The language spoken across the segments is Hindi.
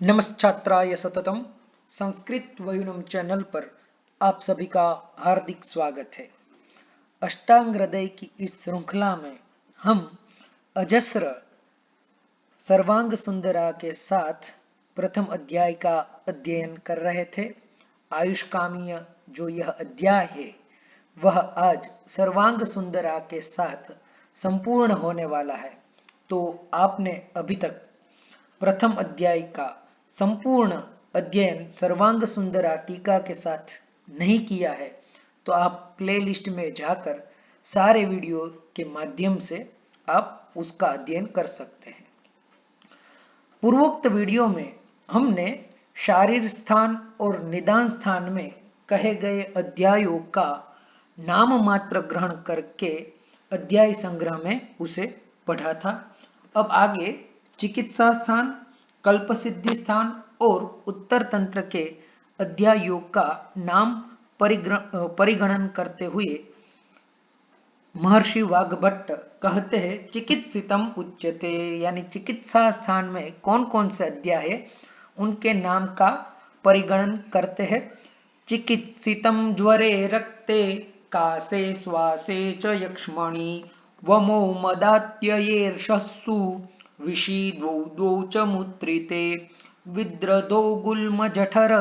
नमस्छात्राय सततम संस्कृत वयुनम चैनल पर आप सभी का हार्दिक स्वागत है। अष्टांग हृदय की इस श्रृंखला में हम अजस्र सर्वांग सुंदरा के साथ प्रथम अध्याय का अध्ययन कर रहे थे। आयुष्कामीय जो यह अध्याय है वह आज सर्वांग सुंदरा के साथ संपूर्ण होने वाला है। तो आपने अभी तक प्रथम अध्याय का संपूर्ण अध्ययन सर्वांग सुंदरा टीका के साथ नहीं किया है तो आप प्लेलिस्ट में जाकर सारे वीडियो के माध्यम से आप उसका अध्ययन कर सकते हैं। पूर्वोक्त वीडियो में हमने शारीर स्थान और निदान स्थान में कहे गए अध्यायों का नाम मात्र ग्रहण करके अध्याय संग्रह में उसे पढ़ा था। अब आगे चिकित्सा स्थान, कल्प सिद्धि स्थान और उत्तर तंत्र के अध्यायों का नाम परिगणन करते हुए महर्षि वाग्भट्ट कहते हैं चिकित्सितम उच्यते, यानी चिकित्सा स्थान में कौन कौन से अध्याय है उनके नाम का परिगणन करते हैं। चिकित्सितम ज्वरे रक्ते कासे श्वासे च यक्ष्मणि वमो मदात्ययेर्षस्सु विषीद्वौ द्वौ च मूत्रिते विद्रदौ गुल्म जठर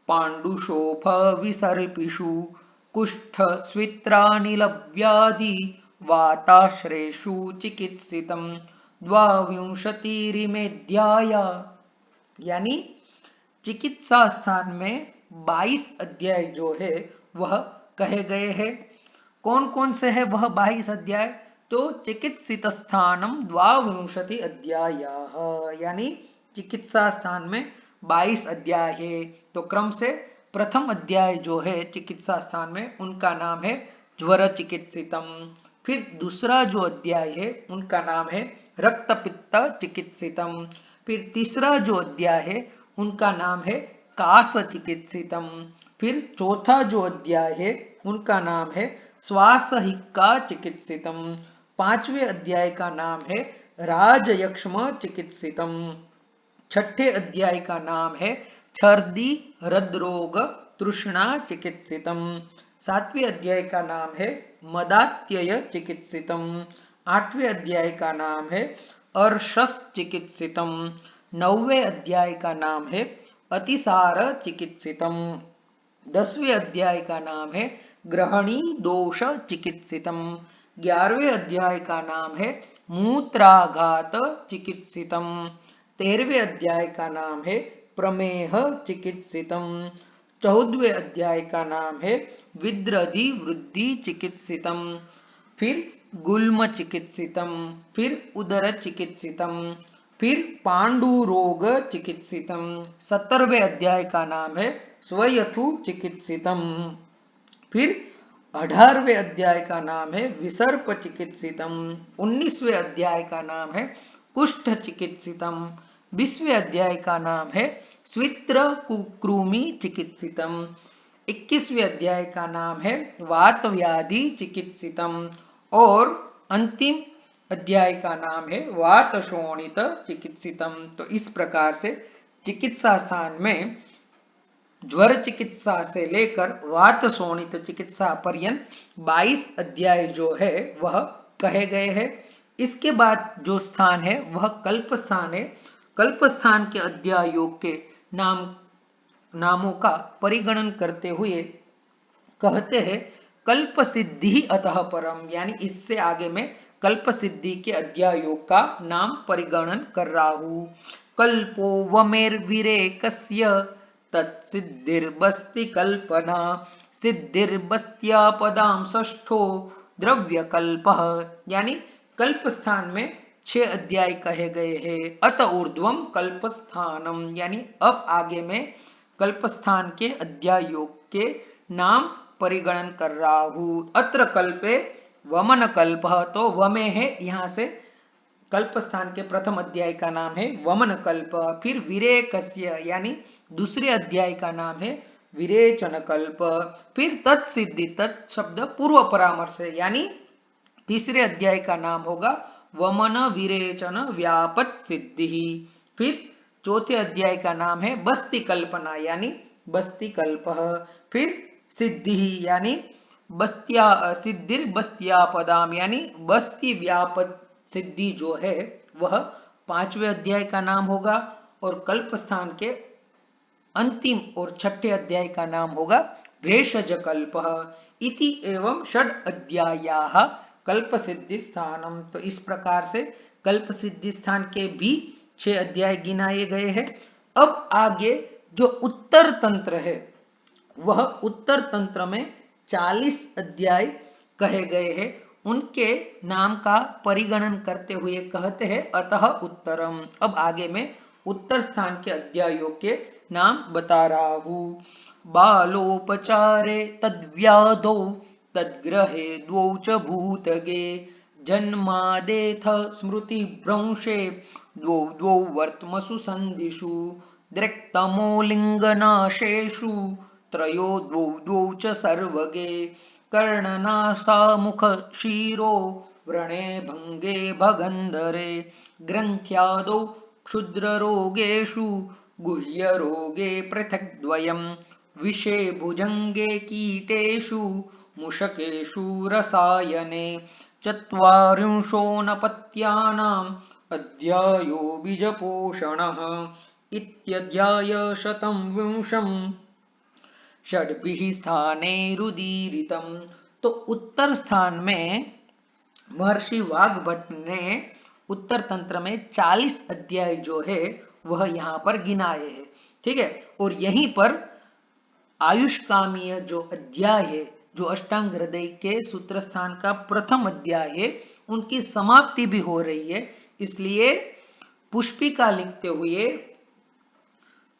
पाण्डुशोफ विसर्पिषु कुष्ठ स्वित्रानिलव्याधि वाताश्रेषु चिकित्सितम द्वाविंशतिरिमेध्याया, यानी चिकित्सा स्थान में 22 अध्याय जो है वह कहे गए हैं। कौन कौन से है वह 22 अध्याय? तो चिकित्सित स्थानम द्वाविंशति अध्यायाः, यानी चिकित्सा स्थान में 22 अध्याय है। तो क्रम से प्रथम अध्याय जो है चिकित्सा स्थान में उनका नाम है ज्वर चिकित्सितम। फिर दूसरा जो अध्याय है उनका नाम है रक्त पित्त चिकित्सितम। फिर तीसरा जो अध्याय है उनका नाम है कास चिकित्सितम। फिर चौथा जो अध्याय है उनका नाम है श्वासहिक्का चिकित्सितम। पांचवें अध्याय का नाम है राजयक्ष्म चिकित्सितम। छठे अध्याय का नाम है छर्दी हृदरोग तृष्णा चिकित्सितम। सातवें अध्याय का नाम है मदात्यय चिकित्सितम। आठवें अध्याय का नाम है अर्शस चिकित्सितम। नौवें अध्याय का नाम है अतिसार चिकित्सितम। 10वें अध्याय का नाम है ग्रहणी दोष चिकित्सितम। 11वें अध्याय का नाम है मूत्राघात चिकित्सितम। 13वें अध्याय का नाम है प्रमेह चिकित्सितम। 14वें अध्याय का नाम है विद्रधि वृद्धि चिकित्सितम। फिर गुल्म चिकित्सितम। फिर उदर चिकित्सितम। फिर पांडु रोग चिकित्सितम। 17वें अध्याय का नाम है स्वयथु चिकित्सितम। फिर 18वें अध्याय का नाम है विसर्प चिकित्सितम। 19वें अध्याय का नाम है कुष्ठ चिकित्सितम। 20वें अध्याय का नाम है स्वित्र कुकृमि चिकित्सितम। 21वें अध्याय का नाम है वात व्याधि चिकित्सितम। और अंतिम अध्याय का नाम है वात शोणित चिकित्सितम। तो इस प्रकार से चिकित्सा स्थान में ज्वर चिकित्सा से लेकर वात शोणित चिकित्सा पर्यंत 22 अध्याय जो है वह कहे गए हैं। इसके बाद जो स्थान है वह कल्प स्थान है। कल्प स्थान के अध्यायों के नामों का परिगणन करते हुए कहते हैं कल्प सिद्धि अतः परम, यानी इससे आगे मैं कल्प सिद्धि के अध्यायों का नाम परिगणन कर रहा हूं। कल्पो वमेर्विरेकस्य तत्सिद्धिर्बस्ति कल्पना सिद्धिर्बस्त्यापदाम षष्ठो द्रव्य कल्प, यानी कल्प स्थान में 6 अध्याय कहे गए हैं। अत ऊर्ध्वम कल्प स्थानम, यानी अब आगे में कल्प स्थान के अध्यायों के नाम परिगणन कर रहा हूं। अत्र कल्पे वमन कल्प, तो वमे है यहां से कल्प स्थान के प्रथम अध्याय का नाम है वमन कल्प। फिर विरेकस्य, यानी दूसरे अध्याय का नाम है विरेचन कल्प। फिर तत्सिद्धि, तत् शब्द पूर्व परामर्श है, यानी तीसरे अध्याय का नाम होगा वमन विरेचन व्यापत सिद्धि। फिर चौथे अध्याय का नाम है बस्ती कल्पना यानी बस्ती कल्प। फिर सिद्धि यानी बस्त्या सिद्धिर बस्त्यापदाम यानी बस्ती व्यापद सिद्धि जो है वह पांचवें अध्याय का नाम होगा। और कल्प स्थान के अंतिम और छठे अध्याय का नाम होगा भेषज कल्प इति एवं षड अध्यायाः कल्प सिद्धि स्थानम। तो इस प्रकार से कल्प सिद्धि स्थान के भी 6 अध्याय गिनाए गए हैं। अब आगे जो उत्तर तंत्र है वह उत्तर तंत्र में 40 अध्याय कहे गए हैं। उनके नाम का परिगणन करते हुए कहते हैं अतः उत्तरम। अब आगे में उत्तर स्थान के अध्यायों के नाम बता रहा हूं। बालोपचारे तद्व्याधौ तद्ग्रहे द्वौ च भूतगे जन्मादेथ स्मृति भ्रंशे द्वौ द्वौ वर्तमसु संधिषु द्रक्तमो लिंगनाशेषु त्रयो द्वौ द्वौ च सर्वगे कर्णनासामुख शीरो व्रणे भंगे भगंधरे ग्रंथ्यादौ क्षुद्ररोगेषु गुह्यरोगे पृथक्द्वयम् विषे भुजंगे कीटेषु मुषकेषु रसायने चत्वारिंशोऽनपत्यानाम् अध्यायो बीजपोषणः इत्यध्याय शतं विंशम् षड्भिः स्थानैरुदीरितम्। तो उत्तर स्थान में महर्षि वाग्भट ने उत्तर तंत्र में 40 अध्याय जो है वह यहाँ पर गिनाए हैं। ठीक है, और यहीं पर आयुष्कामीय जो अध्याय है, जो अष्टांग हृदय के सूत्र स्थान का प्रथम अध्याय है, उनकी समाप्ति भी हो रही है। इसलिए पुष्पिका लिखते हुए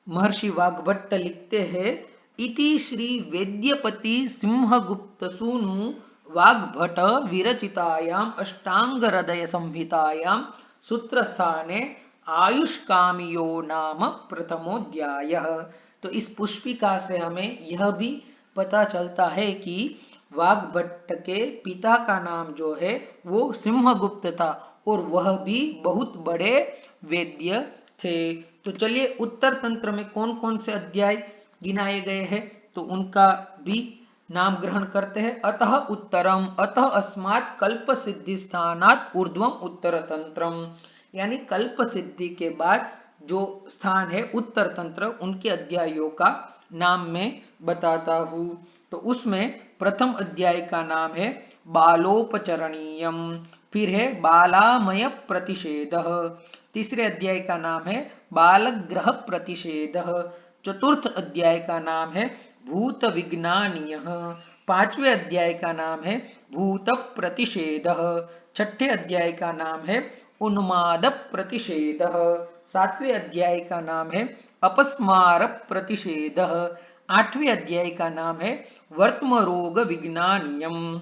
महर्षि वाग्भट्ट लिखते हैं इति श्री वेद्यपति सिंहगुप्त सूनु वाग्भट विरचितायाम अष्टांग हृदय संहितायाम सूत्रस्थाने आयुष्कामियो नाम प्रथमोध्यायः। तो इस पुष्पिका से हमें यह भी पता चलता है कि वाग्भट्ट के पिता का नाम जो है वो सिंहगुप्त था और वह भी बहुत बड़े वेद्य थे। तो चलिए उत्तर तंत्र में कौन कौन से अध्याय गिनाए गए हैं तो उनका भी नाम ग्रहण करते हैं। अतः उत्तरम, अतः अस्मात् कल्प सिद्धि स्थानात् ऊर्ध्वम उत्तर तंत्रम, यानी कल्प सिद्धि के बाद जो स्थान है उत्तर तंत्र, उनके अध्यायों का नाम मैं बताता हूं। तो उसमें प्रथम अध्याय का नाम है बालोपचरणीयम, फिर है बालामय प्रतिषेधः, तीसरे अध्याय का नाम है बालग्रह प्रतिषेधः, चतुर्थ अध्याय का नाम है भूत विज्ञानीयः, पांचवें अध्याय का नाम है भूत प्रतिषेधः, छठे अध्याय का नाम है उन्माद प्रतिषेधः, सातवें अध्याय का नाम है अपस्मार प्रतिषेधः, आठवें अध्याय का नाम है वर्तम रोग विज्ञानीयम,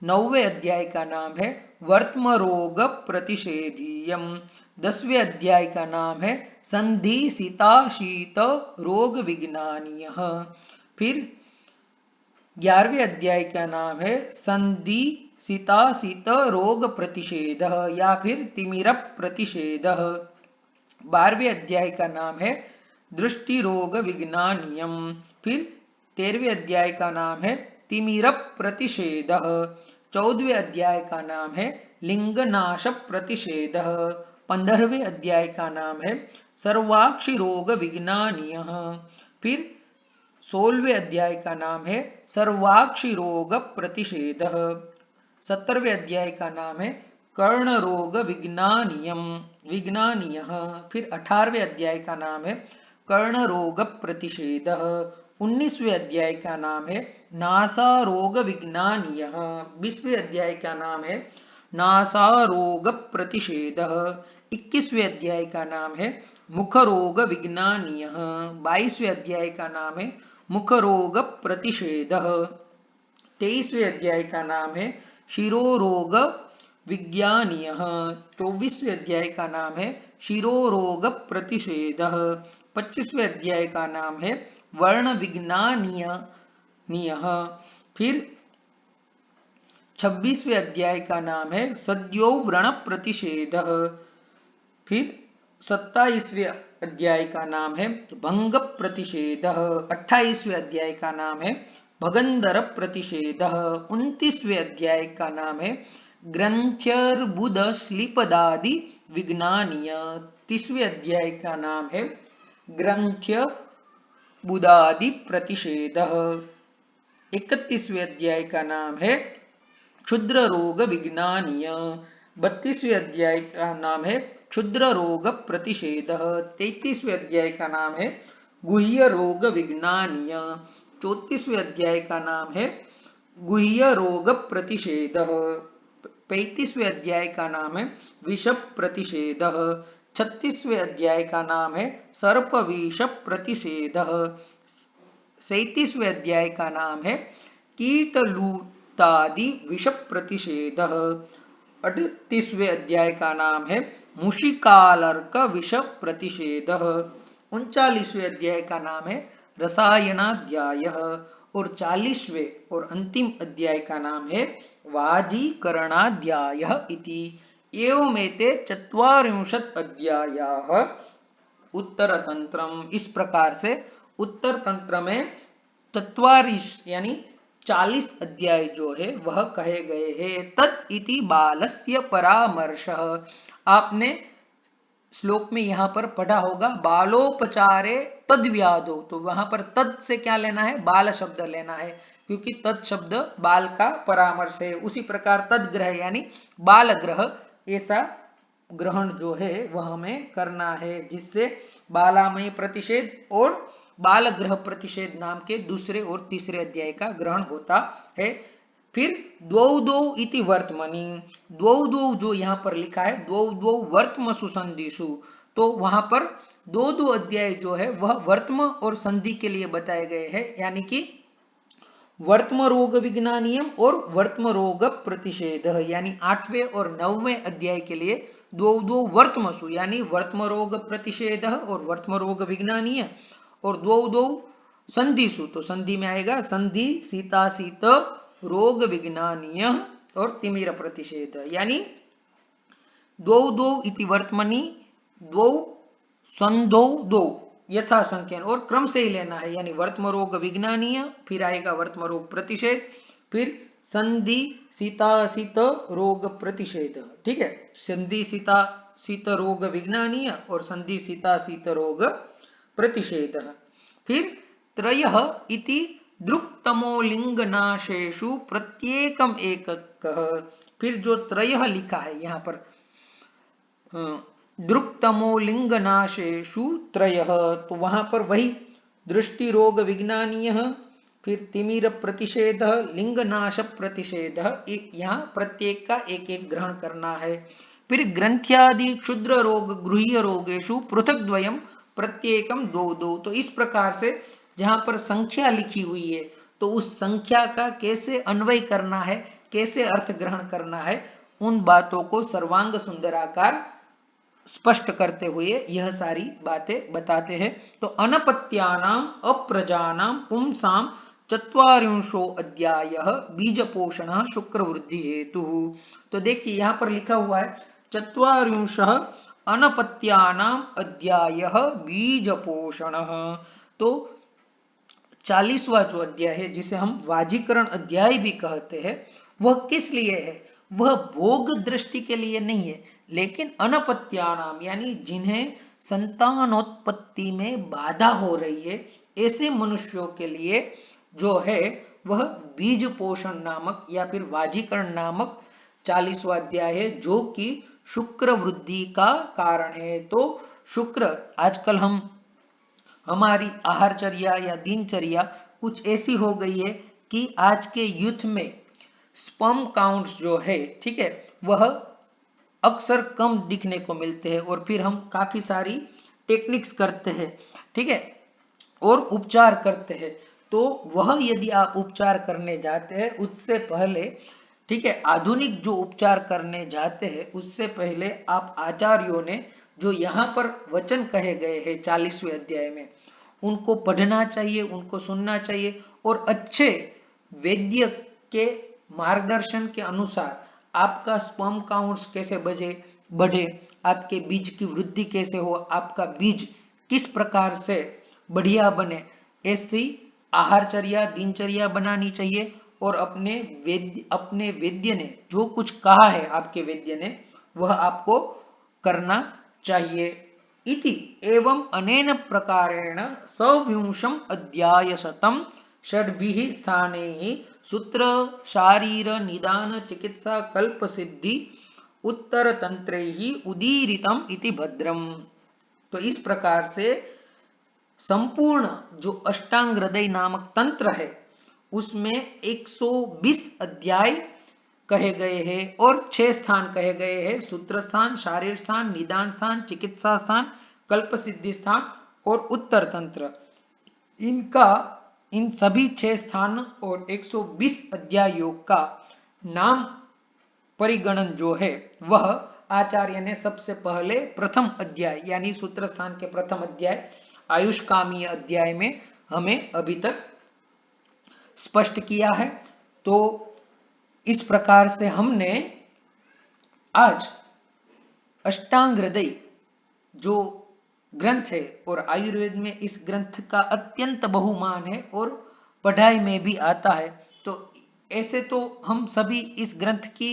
नौवें अध्याय का नाम है वर्तम रोग प्रतिषेधीयम, 10वें अध्याय का नाम है संधि सीता शीत रोग विज्ञानीयः, फिर 11वें अध्याय का नाम है संधि सीता शीत रोग प्रतिषेधः या फिर तिमिर प्रतिषेधः, 12वें अध्याय का नाम है दृष्टि रोग विज्ञानीयम, फिर 13वें अध्याय का नाम है तिमिर प्रतिषेधः, 14वें अध्याय का नाम है लिंगनाश प्रतिषेधः, 15वें अध्याय का नाम है सर्वाक्षि रोग विज्ञानीयः, फिर 16वें अध्याय का नाम है सर्वाक्षि रोग प्रतिषेधः, 17वें अध्याय का नाम है कर्ण रोग विज्ञानीयः, फिर 18वें अध्याय का नाम है कर्ण रोग प्रतिषेधः, 19वें अध्याय का नाम है नासा रोग विज्ञानीयः, 20वें अध्याय का नाम है नासा रोग प्रतिषेधः, 21वें अध्याय का नाम है मुख रोग विज्ञानीयः, 22वें अध्याय का नाम है मुख रोग प्रतिषेधः, 23वें अध्याय का नाम है शिरो रोग विज्ञानीयः, 24वें अध्याय का नाम है शिरो रोग प्रतिषेधः, 25वें अध्याय का नाम है वर्ण विज्ञानीयः, फिर 26वें अध्याय का नाम है सद्यो व्रण प्रतिषेधः, फिर 27वें अध्याय का नाम है भंग प्रतिषेध, 28वें अध्याय का नाम है भगंदर प्रतिषेध, 29वें अध्याय का नाम है ग्रंथ्यर्बुद श्लीपदादि विज्ञानीय, 30वें अध्याय का नाम है ग्रंथ्य बुदादि प्रतिषेध, 31वें अध्याय का नाम है क्षुद्र रोग विज्ञानीय, 32वें अध्याय का नाम है क्षुद्र रोग प्रतिषेध, 33वें अध्याय का नाम है गुह्य रोग विज्ञानीय, 34वें अध्याय का नाम है गुह्य रोग प्रतिषेध, 35वें अध्याय का नाम है विष प्रतिषेध, 36वें अध्याय का नाम है सर्प विष प्रतिषेध, 37वें अध्याय का नाम है कीटलूतादि विष प्रतिषेध, 38वें अध्याय का नाम है मुशिकालर्क विष प्रतिषेध, 39वें अध्याय का नाम है रसायनाध्याय और 40वें और अंतिम अध्याय का नाम है वाजीकरणाध्याय इति। एवमेते 40 अध्यायाः उत्तर तंत्रम। इस प्रकार से उत्तर तंत्र में 44 यानी 40 अध्याय जो है वह कहे गए हैं। तत् इति बालस्य परामर्श। आपने श्लोक में यहां पर पढ़ा होगा बालोपचारे तद व्याधो, तो वहां पर तद से क्या लेना है, बाल शब्द लेना है, क्योंकि तद शब्द बाल का परामर्श है। उसी प्रकार तद ग्रह यानी बाल ग्रह, ऐसा ग्रहण जो है वह हमें करना है, जिससे बालामय प्रतिषेध और बाल ग्रह प्रतिषेध नाम के दूसरे और तीसरे अध्याय का ग्रहण होता है। फिर द्वौ द्वौ इति वर्तमनि, द्वौ द्वौ जो यहाँ पर लिखा है द्वौ द्वौ वर्तमसु संधिषु, तो वहां पर दो अध्याय जो है वह वर्तम और संधि के लिए बताए गए हैं, यानी कि वर्तम रोग विज्ञानियम और वर्तम रोग प्रतिषेध, यानी 8वें और 9वें अध्याय के लिए द्वौ द्वौ वर्तमसु यानी वर्तम रोग प्रतिषेध और वर्तम रोग विज्ञानीय, और द्वौ द्वौ संधिषु तो संधि में आएगा संधि सीता शीत रोग विज्ञानीय और तिमिर प्रतिषेध, यानी द्वौ द्वौ इति वर्तमनि द्वौ संधौ द्वौ यथा संख्यान, और क्रम से ही लेना है, यानी वर्तम रोग विज्ञानीय, फिर आएगा वर्तम रोग प्रतिषेध, फिर संधि सीता शीत रोग प्रतिषेध। ठीक है, संधि सीता शीत रोग विज्ञानीय और संधि सीता शीत रोग प्रतिषेध। फिर त्रयः इति दृक्तमोलिंगनाशेषु प्रत्येकम एककः, फिर जो त्रयः लिखा है यहाँ पर दृक्तमोलिंगनाशेषु त्रयः, तो वहां पर वही दृष्टि रोग विज्ञानीय, फिर तिमिर प्रतिषेध, लिंगनाश प्रतिषेध, यहाँ प्रत्येक का एक एक ग्रहण करना है। फिर ग्रंथ्यादि क्षुद्र रोग गृह्य रोगेशु पृथक द्वयम प्रत्येकम दो दो, तो इस प्रकार से जहां पर संख्या लिखी हुई है तो उस संख्या का कैसे अन्वय करना है, कैसे अर्थ ग्रहण करना है, उन बातों को सर्वांग सुंदराकार स्पष्ट करते हुए यह सारी बातें बताते हैं। तो अनपत्यानाम अप्रजानाम पुंसाम 44 अध्यायः बीज पोषण शुक्र वृद्धि हेतु। तो देखिए यहाँ पर लिखा हुआ है 44 अनपत्यानाम अध्यायः बीज पोषण, तो 40वां जो अध्याय है जिसे हम वाजीकरण अध्याय भी कहते हैं, वह किस लिए है, वह भोग दृष्टि के लिए नहीं है, लेकिन अनपत्यानाम यानी जिन्हें संतानोत्पत्ति में बाधा हो रही है, ऐसे मनुष्यों के लिए जो है वह बीज पोषण नामक या फिर वाजीकरण नामक 40वां अध्याय है, जो कि शुक्र वृद्धि का कारण है। तो शुक्र आजकल हमारी आहारचर्या या दिनचर्या कुछ ऐसी हो गई है कि आज के यूथ में स्पर्म काउंट्स जो है, ठीक है, वह अक्सर कम दिखने को मिलते हैं, और फिर हम काफी सारी टेक्निक्स करते हैं, ठीक है, और उपचार करते हैं। तो वह यदि आप उपचार करने जाते हैं उससे पहले, ठीक है, आधुनिक जो उपचार करने जाते हैं उससे पहले आप आचार्यों ने जो यहाँ पर वचन कहे गए हैं 40वें अध्याय में, उनको पढ़ना चाहिए, उनको सुनना चाहिए, और अच्छे वैद्य के मार्गदर्शन के अनुसार आपका स्पर्म काउंट्स कैसे बढ़े, आपके बीज की वृद्धि कैसे हो, आपका बीज किस प्रकार से बढ़िया बने, ऐसी आहारचर्या दिनचर्या बनानी चाहिए। और अपने वैद्य ने जो कुछ कहा है, आपके वैद्य ने, वह आपको करना चाहिए। इति एवं अनेन प्रकारेण सविंशम अध्यायशतम षड्भिः स्थानैः सूत्र शारीर निदान चिकित्सा कल्प सिद्धि उत्तर तंत्रैः उदीरितम इति भद्रम। तो इस प्रकार से संपूर्ण जो अष्टांग हृदय नामक तंत्र है उसमें 120 अध्याय कहे गए हैं और 6 स्थान कहे गए हैं, सूत्र स्थान, शारीर स्थान, निदान स्थान, चिकित्सा स्थान, कल्प सिद्धि स्थान और उत्तर तंत्र। इन सभी 6 स्थान और 120 अध्यायों का नाम परिगणन जो है वह आचार्य ने सबसे पहले प्रथम अध्याय यानी सूत्र स्थान के प्रथम अध्याय आयुष्कामीय अध्याय में हमें अभी तक स्पष्ट किया है। तो इस प्रकार से हमने आज अष्टांग हृदय जो ग्रंथ है, और आयुर्वेद में इस ग्रंथ का अत्यंत बहुमान है और पढ़ाई में भी आता है। तो ऐसे तो हम सभी इस ग्रंथ की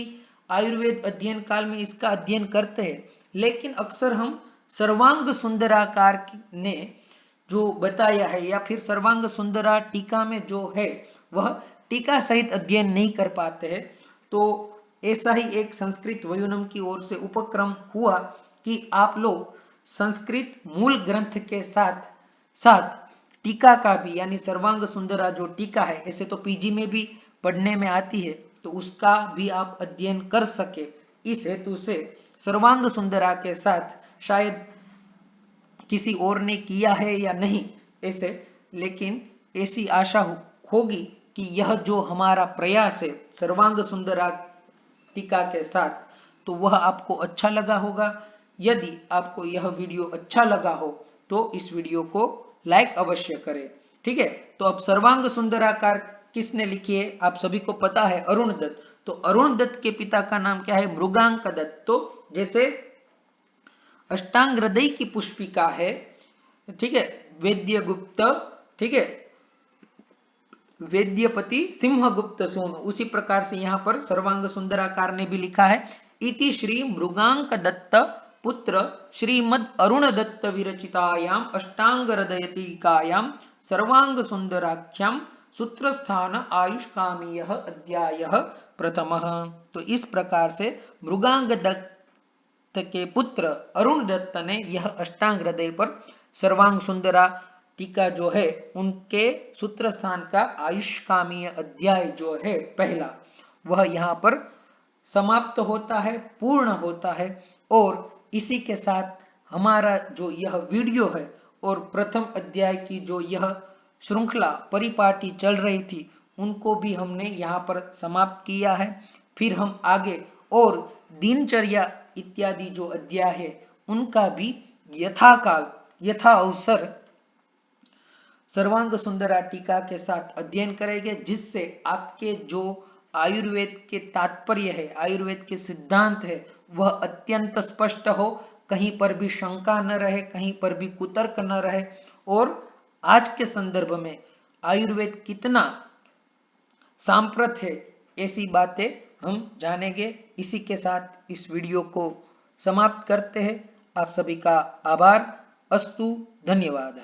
आयुर्वेद अध्ययन काल में इसका अध्ययन करते हैं, लेकिन अक्सर हम सर्वांग सुंदराकार ने जो बताया है या फिर सर्वांग सुंदरा टीका में जो है वह टीका सहित अध्ययन नहीं कर पाते हैं। तो ऐसा ही एक संस्कृत वयुनम की ओर से उपक्रम हुआ कि आप लोग संस्कृत मूल ग्रंथ के साथ साथ टीका का भी यानी सर्वांग सुंदरा जो टीका है, ऐसे तो पीजी में भी पढ़ने में आती है, तो उसका भी आप अध्ययन कर सके, इस हेतु से सर्वांग सुंदरा के साथ शायद किसी और ने किया है या नहीं ऐसे, लेकिन ऐसी आशा होगी कि यह जो हमारा प्रयास है सर्वांग सुंदरा टीका के साथ, तो वह आपको अच्छा लगा होगा। यदि आपको यह वीडियो अच्छा लगा हो तो इस वीडियो को लाइक अवश्य करें। ठीक है, तो अब सर्वांग सुंदराकार किसने लिखी है, आप सभी को पता है, अरुण दत्त। तो अरुण दत्त के पिता का नाम क्या है, मृगांक दत्त। तो जैसे अष्टांग हृदय की पुष्पिका है, ठीक है, वेद्य गुप्त, ठीक है, वेद्यपति सिंहगुप्त सोम, उसी प्रकार से यहाँ पर सर्वांग सुंदराकार ने भी लिखा है। इति श्री मृगांक दत्त पुत्र श्रीमद अरुण दत्त विरचितायाम अष्टांग हृदय टीकायाम सर्वांग सुंदराख्याम सूत्रस्थान आयुष्कामीय अध्याय प्रथमः। तो इस प्रकार से मृगांक दत्त के पुत्र अरुण दत्त ने यह अष्टांग हृदय पर सर्वांग सुंदरा टीका जो है उनके सूत्र स्थान का आयुष्कामीय अध्याय जो है पहला, वह यहाँ पर समाप्त होता है, पूर्ण होता है। और इसी के साथ हमारा जो यह वीडियो है और प्रथम अध्याय की जो यह श्रृंखला परिपाटी चल रही थी उनको भी हमने यहाँ पर समाप्त किया है। फिर हम आगे और दिनचर्या इत्यादि जो अध्याय है उनका भी यथाकाल यथा अवसर सर्वांग सुंदरा टीका के साथ अध्ययन करेंगे, जिससे आपके जो आयुर्वेद के तात्पर्य है, आयुर्वेद के सिद्धांत है, वह अत्यंत स्पष्ट हो, कहीं पर भी शंका न रहे, कहीं पर भी कुतर्क न रहे, और आज के संदर्भ में आयुर्वेद कितना सांप्रत है ऐसी बातें हम जानेंगे। इसी के साथ इस वीडियो को समाप्त करते हैं। आप सभी का आभार। अस्तु, धन्यवाद।